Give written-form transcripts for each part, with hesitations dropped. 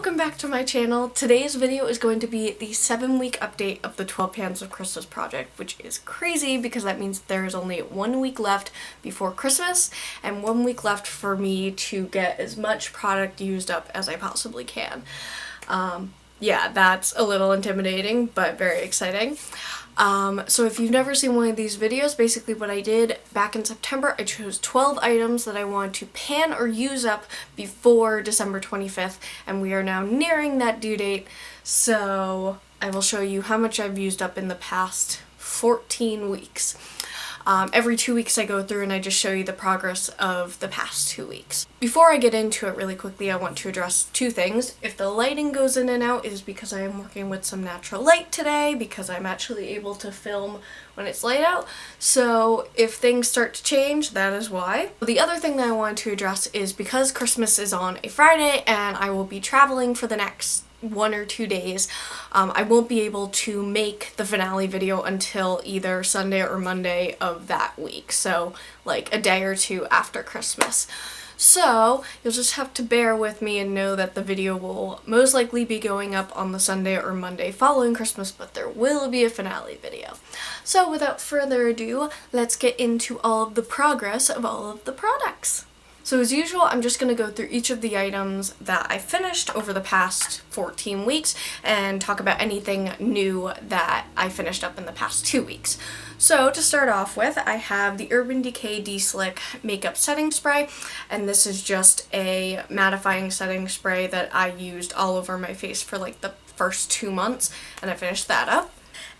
welcome back to my channel. Today's video is going to be the 7-week update of the 12 Pans of Christmas project, which is crazy because that means there's only 1 week left before Christmas and 1 week left for me to get as much product used up as I possibly can. Yeah, that's a little intimidating, but very exciting. So if you've never seen one of these videos, basically what I did back in September, I chose 12 items that I wanted to pan or use up before December 25th, and we are now nearing that due date, so I will show you how much I've used up in the past 14 weeks. Every 2 weeks I go through and I just show you the progress of the past 2 weeks. Before I get into it really quickly, I want to address two things. If the lighting goes in and out, it is because I am working with some natural light today, because I'm actually able to film when it's light out. So if things start to change, that is why. The other thing that I wanted to address is because Christmas is on a Friday and I will be traveling for the next 1 or 2 days, I won't be able to make the finale video until either Sunday or Monday of that week, so like a day or two after Christmas. So you'll just have to bear with me and know that the video will most likely be going up on the Sunday or Monday following Christmas, but there will be a finale video. So without further ado, let's get into all of the progress of all of the products. So as usual, I'm just going to go through each of the items that I finished over the past 14 weeks and talk about anything new that I finished up in the past 2 weeks. So to start off with, I have the Urban Decay Deslick Makeup Setting Spray, and this is just a mattifying setting spray that I used all over my face for like the first 2 months, and I finished that up.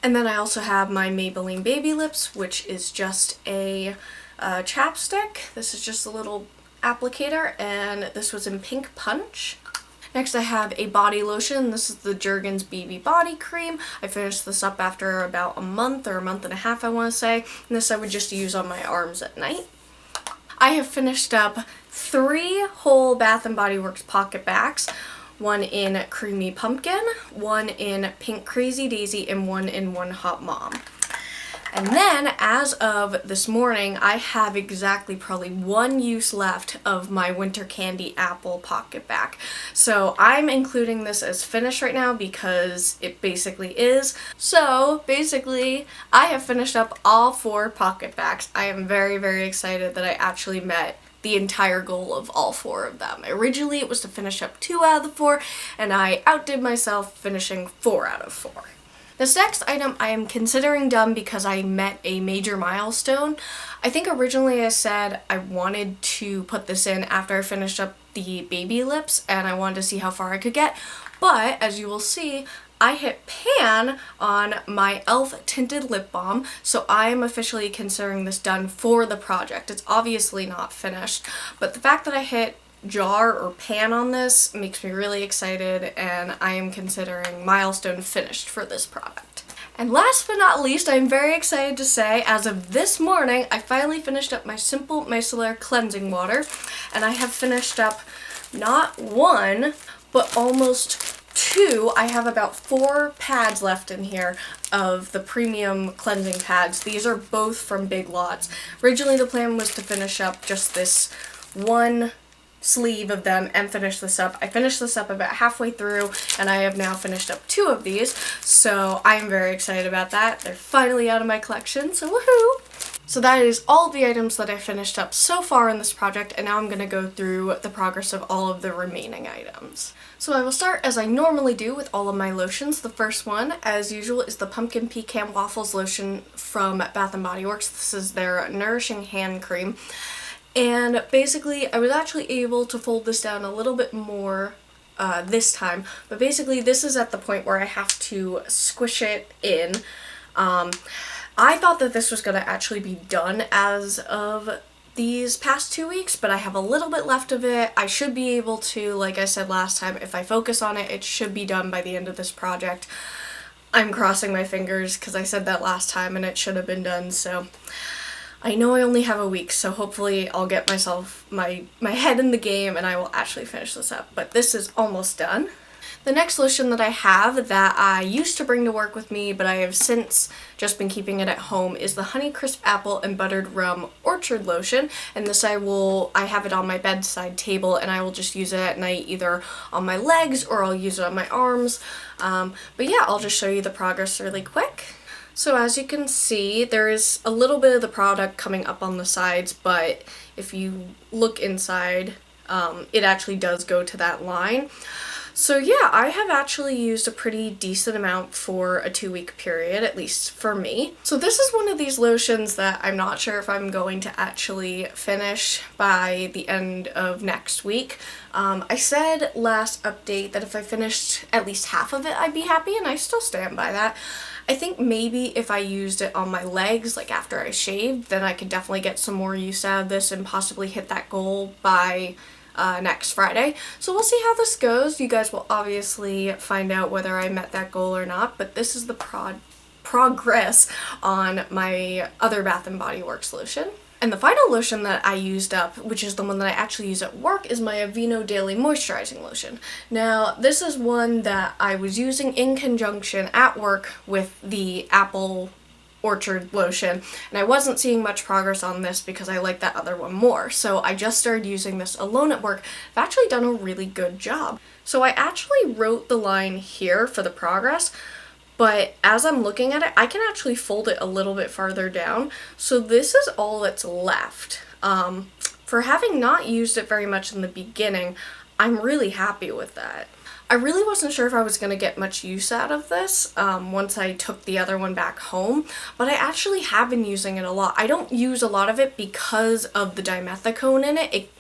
And then I also have my Maybelline Baby Lips, which is just a chapstick. This is just a little applicator, and this was in Pink Punch. Next I have a body lotion. This is the Jergens BB Body Cream. I finished this up after about a month or a month and a half, I want to say, and this I would just use on my arms at night. I have finished up 3 whole Bath & Body Works pocket backs, one in Creamy Pumpkin, one in Pink Crazy Daisy, and one in One Hot Mom. And then, as of this morning, I have exactly probably 1 use left of my Winter Candy Apple Pocket Back. So I'm including this as finished right now because it basically is. So basically, I have finished up all 4 pocket backs. I am very, very excited that I actually met the entire goal of all 4 of them. Originally, it was to finish up 2 out of the 4, and I outdid myself finishing 4 out of 4. This next item I am considering done because I met a major milestone. I think originally I said I wanted to put this in after I finished up the baby lips and I wanted to see how far I could get, but as you will see, I hit pan on my e.l.f. Tinted Lip Balm, so I am officially considering this done for the project. It's obviously not finished, but the fact that I hit jar or pan on this makes me really excited, and I am considering milestone finished for this product. And last but not least, I'm very excited to say, as of this morning, I finally finished up my Simple Miscellar Cleansing Water, and I have finished up not 1, but almost 2. I have about 4 pads left in here of the premium cleansing pads. These are both from Big Lots. Originally the plan was to finish up just this 1 sleeve of them and finish this up. I finished this up about halfway through, and I have now finished up 2 of these, so I am very excited about that. They're finally out of my collection, so woohoo! So that is all of the items that I finished up so far in this project, and now I'm going to go through the progress of all of the remaining items. So I will start, as I normally do, with all of my lotions. The first one, as usual, is the Pumpkin Pecan Waffles lotion from Bath & Body Works. This is their Nourishing Hand Cream. And basically, I was actually able to fold this down a little bit more this time, but basically this is at the point where I have to squish it in. I thought that this was going to actually be done as of these past 2 weeks, but I have a little bit left of it. I should be able to, like I said last time, if I focus on it, it should be done by the end of this project. I'm crossing my fingers because I said that last time and it should have been done, so I know I only have a week, so hopefully I'll get myself my head in the game and I will actually finish this up. But this is almost done. The next lotion that I have that I used to bring to work with me, but I have since just been keeping it at home, is the Honeycrisp Apple and Buttered Rum Orchard Lotion. And this I have it on my bedside table, and I will just use it at night either on my legs or I'll use it on my arms. But yeah, I'll just show you the progress really quick. So as you can see, there is a little bit of the product coming up on the sides, but if you look inside, it actually does go to that line. So yeah, I have actually used a pretty decent amount for a 2-week period, at least for me. So this is one of these lotions that I'm not sure if I'm going to actually finish by the end of next week. I said last update that if I finished at least half of it, I'd be happy, and I still stand by that. I think maybe if I used it on my legs, like after I shaved, then I could definitely get some more use out of this and possibly hit that goal by next Friday. So we'll see how this goes. You guys will obviously find out whether I met that goal or not, but this is the progress on my other Bath & Body Works lotion. And the final lotion that I used up, which is the one that I actually use at work, is my Aveeno Daily Moisturizing Lotion. Now, this is one that I was using in conjunction at work with the Apple Orchard lotion, and I wasn't seeing much progress on this because I like that other one more. So I just started using this alone at work. I've actually done a really good job. So I actually wrote the line here for the progress, but as I'm looking at it, I can actually fold it a little bit farther down. So this is all that's left. For having not used it very much in the beginning, I'm really happy with that. I really wasn't sure if I was going to get much use out of this once I took the other one back home, but I actually have been using it a lot. I don't use a lot of it because of the dimethicone in it.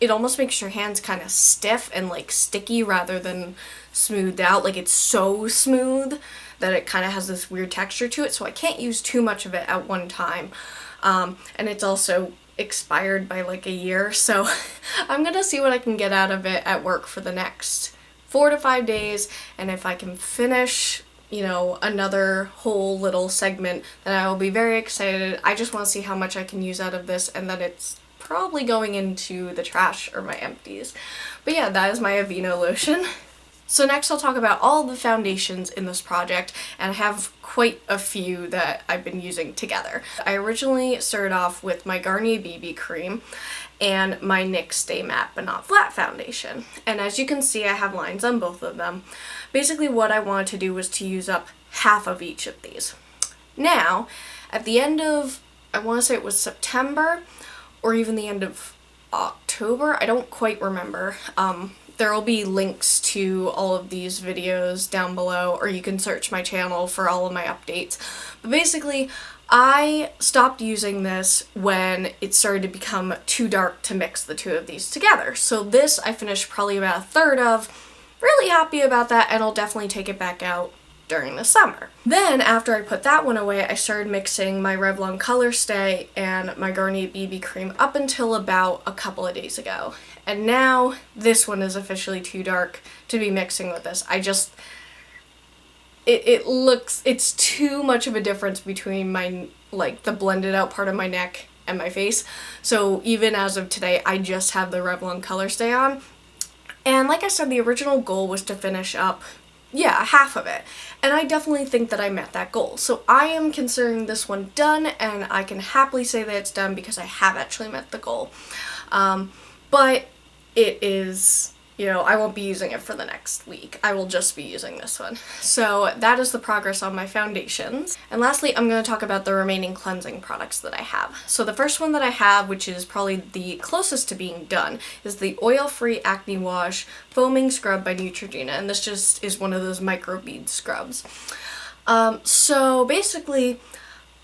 It almost makes your hands kind of stiff and like sticky rather than smoothed out. Like it's so smooth that it kind of has this weird texture to it, so I can't use too much of it at one time. And it's also expired by like a year, so I'm gonna see what I can get out of it at work for the next 4 to 5 days, and if I can finish, you know, another whole little segment, then I will be very excited. I just want to see how much I can use out of this, and then it's probably going into the trash or my empties. But yeah, that is my Aveeno lotion. So next I'll talk about all the foundations in this project, and I have quite a few that I've been using together. I originally started off with my Garnier BB cream and my NYX Stay Matte But Not Flat foundation. And as you can see, I have lines on both of them. Basically what I wanted to do was to use up half of each of these. Now, at the end of, I want to say it was September, or even the end of October, I don't quite remember. There will be links to all of these videos down below, or you can search my channel for all of my updates. But basically, I stopped using this when it started to become too dark to mix the two of these together. So this I finished probably about a third of. Really happy about that, and I'll definitely take it back out during the summer. Then after I put that one away, I started mixing my Revlon Color Stay and my Garnier BB cream up until about a couple of days ago. And now this one is officially too dark to be mixing with this. It's too much of a difference between my, like, the blended out part of my neck and my face. So even as of today, I just have the Revlon Color Stay on. And like I said, the original goal was to finish up, yeah, half of it. And I definitely think that I met that goal. So I am considering this one done, and I can happily say that it's done because I have actually met the goal. But it is, you know, I won't be using it for the next week. I will just be using this one. So that is the progress on my foundations. And lastly, I'm going to talk about the remaining cleansing products that I have. So the first one that I have, which is probably the closest to being done, is the Oil-Free Acne Wash Foaming Scrub by Neutrogena. And this just is one of those microbead scrubs. So basically,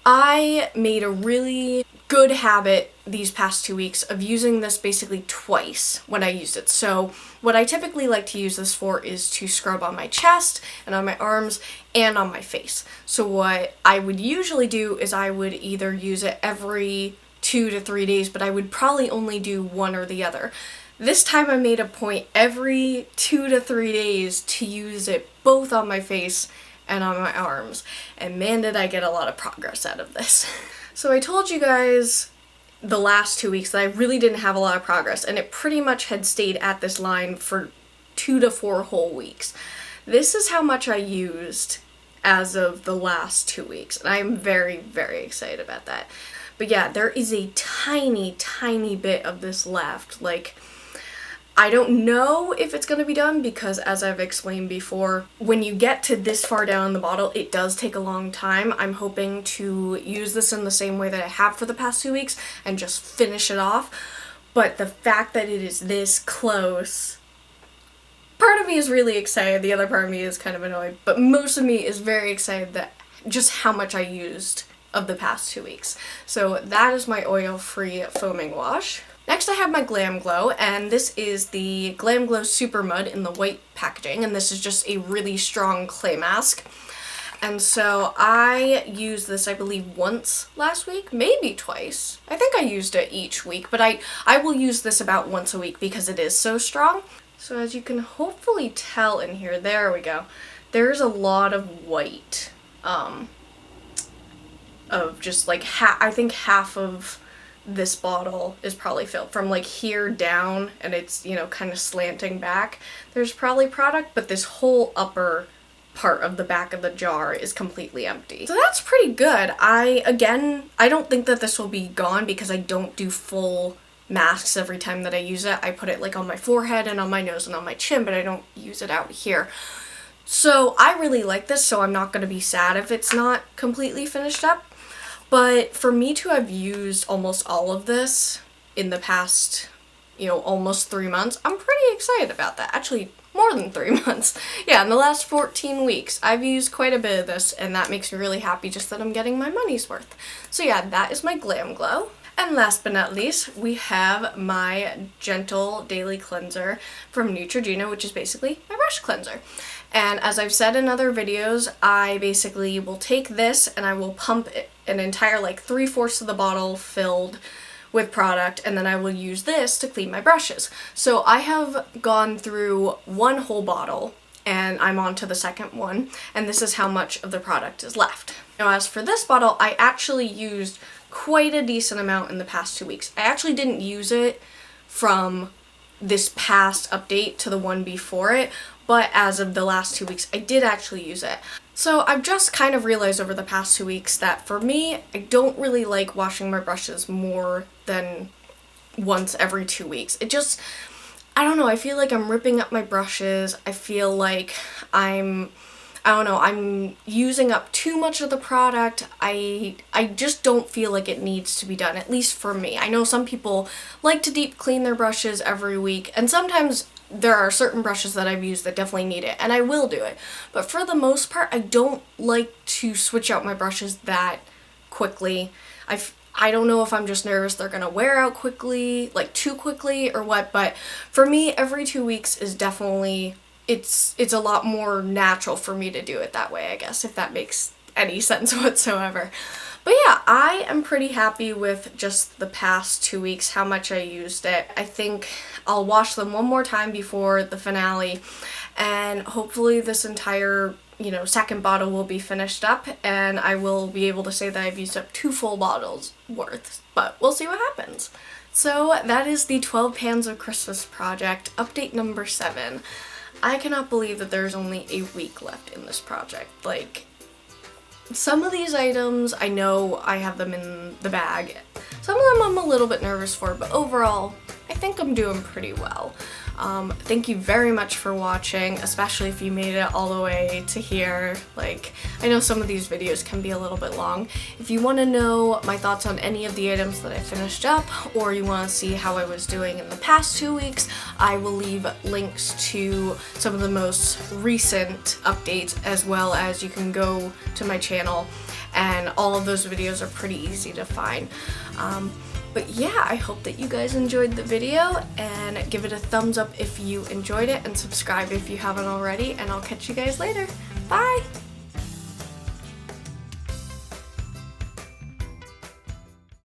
I made a really good habit these past 2 weeks of using this basically twice when I used it. So what I typically like to use this for is to scrub on my chest and on my arms and on my face. So what I would usually do is I would either use it every 2 to 3 days, but I would probably only do one or the other. This time I made a point every 2 to 3 days to use it both on my face and on my arms, and man did I get a lot of progress out of this. So I told you guys the last 2 weeks that I really didn't have a lot of progress, and it pretty much had stayed at this line for 2 to 4 whole weeks. This is how much I used as of the last 2 weeks, and I'm very, very excited about that. But yeah, there is a tiny, tiny bit of this left. Like, I don't know if it's going to be done because, as I've explained before, when you get to this far down in the bottle, it does take a long time. I'm hoping to use this in the same way that I have for the past 2 weeks and just finish it off. But the fact that it is this close, part of me is really excited, the other part of me is kind of annoyed, but most of me is very excited that just how much I used of the past 2 weeks. So that is my oil-free foaming wash. Next I have my Glam Glow, and this is the Glam Glow Super Mud in the white packaging, and this is just a really strong clay mask. And so I used this, I believe, once last week, maybe twice. I think I used it each week, but I will use this about once a week because it is so strong. So as you can hopefully tell in here, there we go, there's a lot of white, of just like, I think half of this bottle is probably filled from like here down, and it's, you know, kind of slanting back. There's probably product, but this whole upper part of the back of the jar is completely empty. So that's pretty good. I don't think that this will be gone because I don't do full masks every time that I use it. I put it like on my forehead and on my nose and on my chin, but I don't use it out here. So I really like this, so I'm not going to be sad if it's not completely finished up. But for me to have used almost all of this in the past, you know, almost 3 months, I'm pretty excited about that. Actually, more than 3 months. Yeah, in the last 14 weeks, I've used quite a bit of this, and that makes me really happy just that I'm getting my money's worth. So yeah, that is my Glam Glow. And last but not least, we have my Gentle Daily Cleanser from Neutrogena, which is basically my brush cleanser. And as I've said in other videos, I basically will take this and I will pump an entire, like, 3/4 of the bottle filled with product, and then I will use this to clean my brushes. So I have gone through one whole bottle, and I'm on to the second one, and this is how much of the product is left. Now as for this bottle, I actually used quite a decent amount in the past 2 weeks. I actually didn't use it from this past update to the one before it, but as of the last 2 weeks, I did actually use it. So I've just kind of realized over the past 2 weeks that for me, I don't really like washing my brushes more than once every 2 weeks. It just, I don't know, I feel like I'm ripping up my brushes. I feel like I'm using up too much of the product. I just don't feel like it needs to be done, at least for me. I know some people like to deep clean their brushes every week, and sometimes there are certain brushes that I've used that definitely need it, and I will do it. But for the most part, I don't like to switch out my brushes that quickly. I don't know if I'm just nervous they're gonna wear out quickly, like too quickly or what, but for me, every 2 weeks is definitely, it's a lot more natural for me to do it that way, I guess, if that makes any sense whatsoever. But yeah, I am pretty happy with just the past 2 weeks, how much I used it. I think I'll wash them one more time before the finale, and hopefully this entire, you know, second bottle will be finished up, and I will be able to say that I've used up 2 full bottles worth, but we'll see what happens. So that is the 12 Pans of Christmas project, update number 7. I cannot believe that there's only a week left in this project. Like, some of these items, I know I have them in the bag. Some of them I'm a little bit nervous for, but overall, I think I'm doing pretty well. Thank you very much for watching, especially if you made it all the way to here. Like, I know some of these videos can be a little bit long. If you want to know my thoughts on any of the items that I finished up, or you want to see how I was doing in the past 2 weeks, I will leave links to some of the most recent updates, as well as you can go to my channel, and all of those videos are pretty easy to find. But yeah, I hope that you guys enjoyed the video, and give it a thumbs up if you enjoyed it, and subscribe if you haven't already, and I'll catch you guys later. Bye!